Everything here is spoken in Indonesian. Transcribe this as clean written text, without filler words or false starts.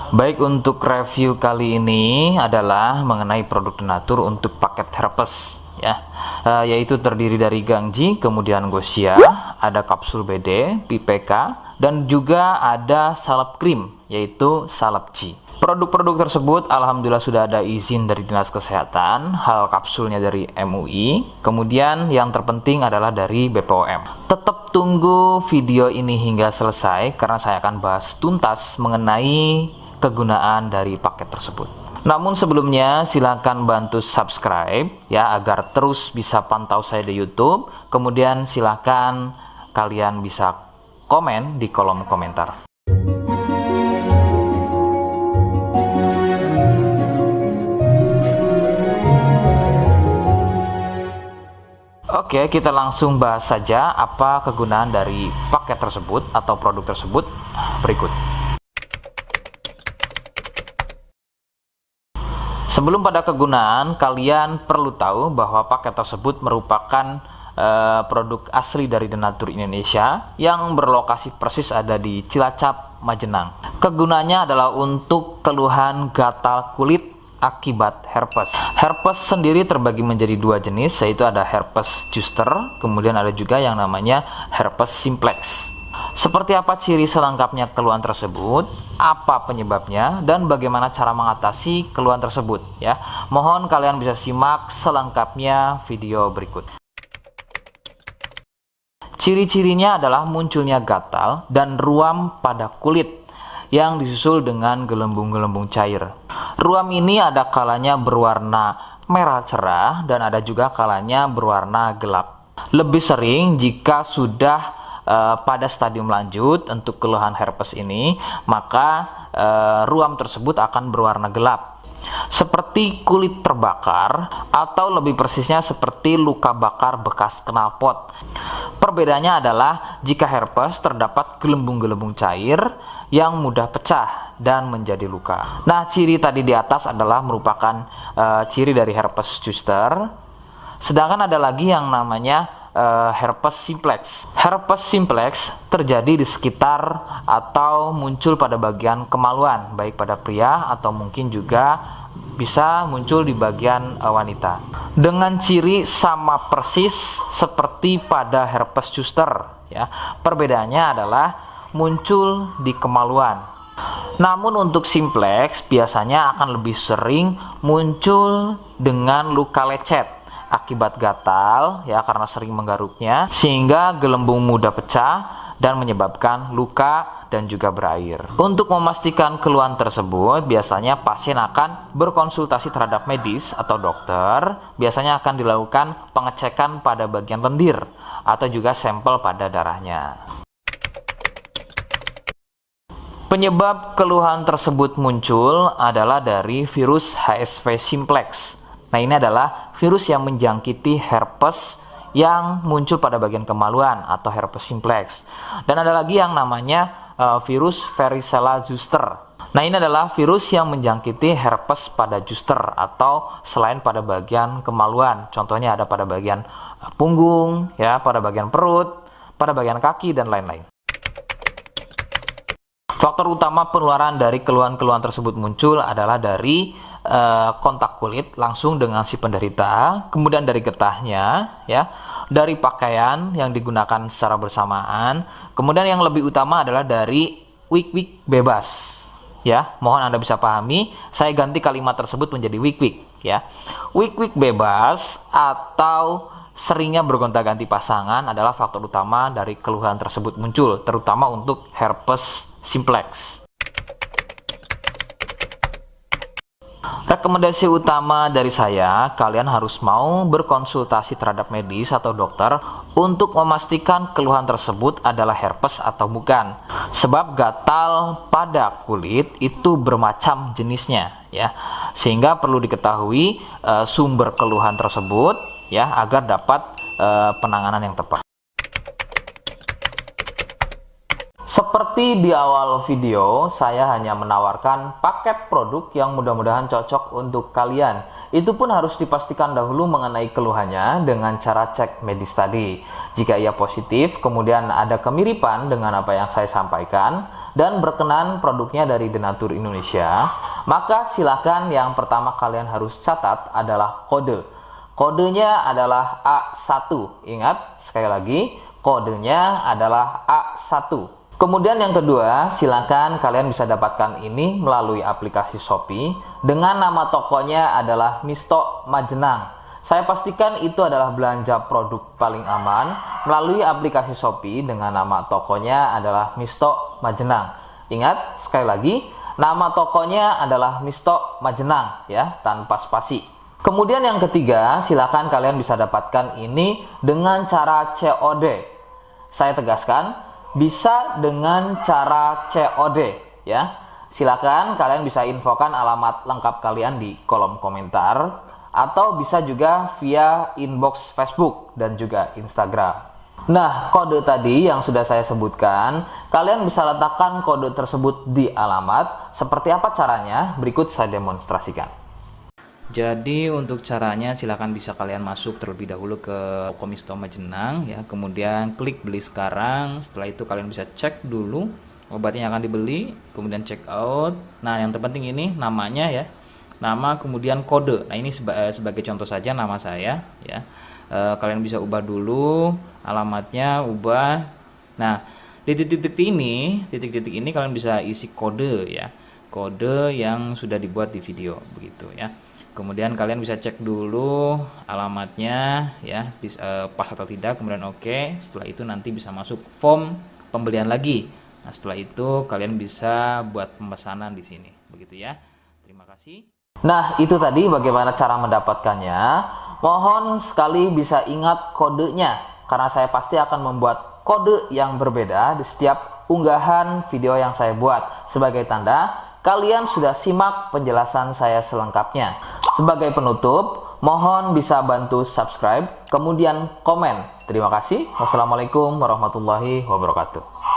Baik, untuk review kali ini adalah mengenai produk Denatur untuk paket herpes ya, yaitu terdiri dari Gangji, kemudian Gosia, ada kapsul BD, PPK, dan juga ada salep krim yaitu salep G. Produk-produk tersebut alhamdulillah sudah ada izin dari Dinas Kesehatan, hal kapsulnya dari MUI, kemudian yang terpenting adalah dari BPOM. Tetap tunggu video ini hingga selesai karena saya akan bahas tuntas mengenai kegunaan dari paket tersebut. Namun sebelumnya silahkan bantu subscribe ya agar terus bisa pantau saya di YouTube. Kemudian silahkan kalian bisa komen di kolom komentar. Oke, kita langsung bahas saja apa kegunaan dari paket tersebut atau produk tersebut berikut. Sebelum pada kegunaan, kalian perlu tahu bahwa paket tersebut merupakan produk asli dari Denatur Indonesia yang berlokasi persis ada di Cilacap, Majenang. Kegunaannya adalah untuk keluhan gatal kulit akibat herpes. Herpes sendiri terbagi menjadi dua jenis, yaitu ada herpes zoster, kemudian ada juga yang namanya herpes simplex. Seperti apa ciri selengkapnya keluhan tersebut, apa penyebabnya, dan bagaimana cara mengatasi keluhan tersebut ya. Mohon kalian bisa simak selengkapnya video berikut. Ciri-cirinya adalah munculnya gatal dan ruam pada kulit yang disusul dengan gelembung-gelembung cair. Ruam ini ada kalanya berwarna merah cerah dan ada juga kalanya berwarna gelap. Lebih sering jika sudah pada stadium lanjut untuk keluhan herpes ini, maka ruam tersebut akan berwarna gelap seperti kulit terbakar atau lebih persisnya seperti luka bakar bekas knalpot. Perbedaannya adalah jika herpes terdapat gelembung-gelembung cair yang mudah pecah dan menjadi luka. Nah, ciri tadi di atas adalah merupakan ciri dari herpes zoster. Sedangkan ada lagi yang namanya herpes simplex. Herpes simplex terjadi di sekitar atau muncul pada bagian kemaluan, baik pada pria atau mungkin juga bisa muncul di bagian wanita. Dengan ciri sama persis seperti pada herpes zoster ya. Perbedaannya adalah muncul di kemaluan. Namun untuk simplex biasanya akan lebih sering muncul dengan luka lecet akibat gatal ya, karena sering menggaruknya sehingga gelembung mudah pecah dan menyebabkan luka dan juga berair. Untuk memastikan keluhan tersebut, biasanya pasien akan berkonsultasi terhadap medis atau dokter. Biasanya akan dilakukan pengecekan pada bagian lendir atau juga sampel pada darahnya. Penyebab keluhan tersebut muncul adalah dari virus HSV simplex. Nah, ini adalah virus yang menjangkiti herpes yang muncul pada bagian kemaluan atau herpes simplex. Dan ada lagi yang namanya virus varicella zoster. Nah, ini adalah virus yang menjangkiti herpes pada zoster atau selain pada bagian kemaluan. Contohnya ada pada bagian punggung, ya, pada bagian perut, pada bagian kaki, dan lain-lain. Faktor utama penularan dari keluhan-keluhan tersebut muncul adalah dari kontak kulit langsung dengan si penderita, kemudian dari getahnya ya, dari pakaian yang digunakan secara bersamaan, kemudian yang lebih utama adalah dari wik-wik bebas ya. Mohon Anda bisa pahami, saya ganti kalimat tersebut menjadi wik-wik ya. Wik-wik bebas atau seringnya bergonta-ganti pasangan adalah faktor utama dari keluhan tersebut muncul, terutama untuk herpes simplex. Rekomendasi utama dari saya, kalian harus mau berkonsultasi terhadap medis atau dokter untuk memastikan keluhan tersebut adalah herpes atau bukan. Sebab gatal pada kulit itu bermacam jenisnya ya. Sehingga perlu diketahui sumber keluhan tersebut ya agar dapat penanganan yang tepat. Seperti di awal video, saya hanya menawarkan paket produk yang mudah-mudahan cocok untuk kalian itu pun harus dipastikan dahulu mengenai keluhannya dengan cara cek medis tadi. Jika ia positif, kemudian ada kemiripan dengan apa yang saya sampaikan, dan berkenan produknya dari Denatur Indonesia, maka silakan yang pertama kalian harus catat adalah kode. Kodenya adalah A1. Ingat, sekali lagi, kodenya adalah A1. Kemudian yang kedua, silakan kalian bisa dapatkan ini melalui aplikasi Shopee dengan nama tokonya adalah Misto Majenang. Saya pastikan itu adalah belanja produk paling aman melalui aplikasi Shopee dengan nama tokonya adalah Misto Majenang. Ingat, sekali lagi, nama tokonya adalah Misto Majenang ya, tanpa spasi. Kemudian yang ketiga, silakan kalian bisa dapatkan ini dengan cara COD. Saya tegaskan, bisa dengan cara COD ya. Silakan kalian bisa infokan alamat lengkap kalian di kolom komentar atau bisa juga via inbox Facebook dan juga Instagram. Nah, kode tadi yang sudah saya sebutkan, kalian bisa letakkan kode tersebut di alamat. Seperti apa caranya? Berikut saya demonstrasikan. Jadi untuk caranya silakan bisa kalian masuk terlebih dahulu ke Misto Majenang ya, kemudian klik beli sekarang. Setelah itu kalian bisa cek dulu obatnya yang akan dibeli, kemudian check out. Nah, yang terpenting ini namanya ya, nama kemudian kode. Nah, ini sebagai contoh saja nama saya ya. Kalian bisa ubah dulu alamatnya, ubah. Nah, di titik-titik ini kalian bisa isi kode ya, kode yang sudah dibuat di video begitu ya. Kemudian kalian bisa cek dulu alamatnya ya, pas atau tidak, kemudian oke. Setelah itu nanti bisa masuk form pembelian lagi. Nah, setelah itu kalian bisa buat pemesanan di sini begitu ya. Terima kasih. Nah, itu tadi bagaimana cara mendapatkannya. Mohon sekali bisa ingat kodenya, karena saya pasti akan membuat kode yang berbeda di setiap unggahan video yang saya buat sebagai tanda kalian sudah simak penjelasan saya selengkapnya. Sebagai penutup, mohon bisa bantu subscribe, kemudian komen. Terima kasih. Wassalamualaikum warahmatullahi wabarakatuh.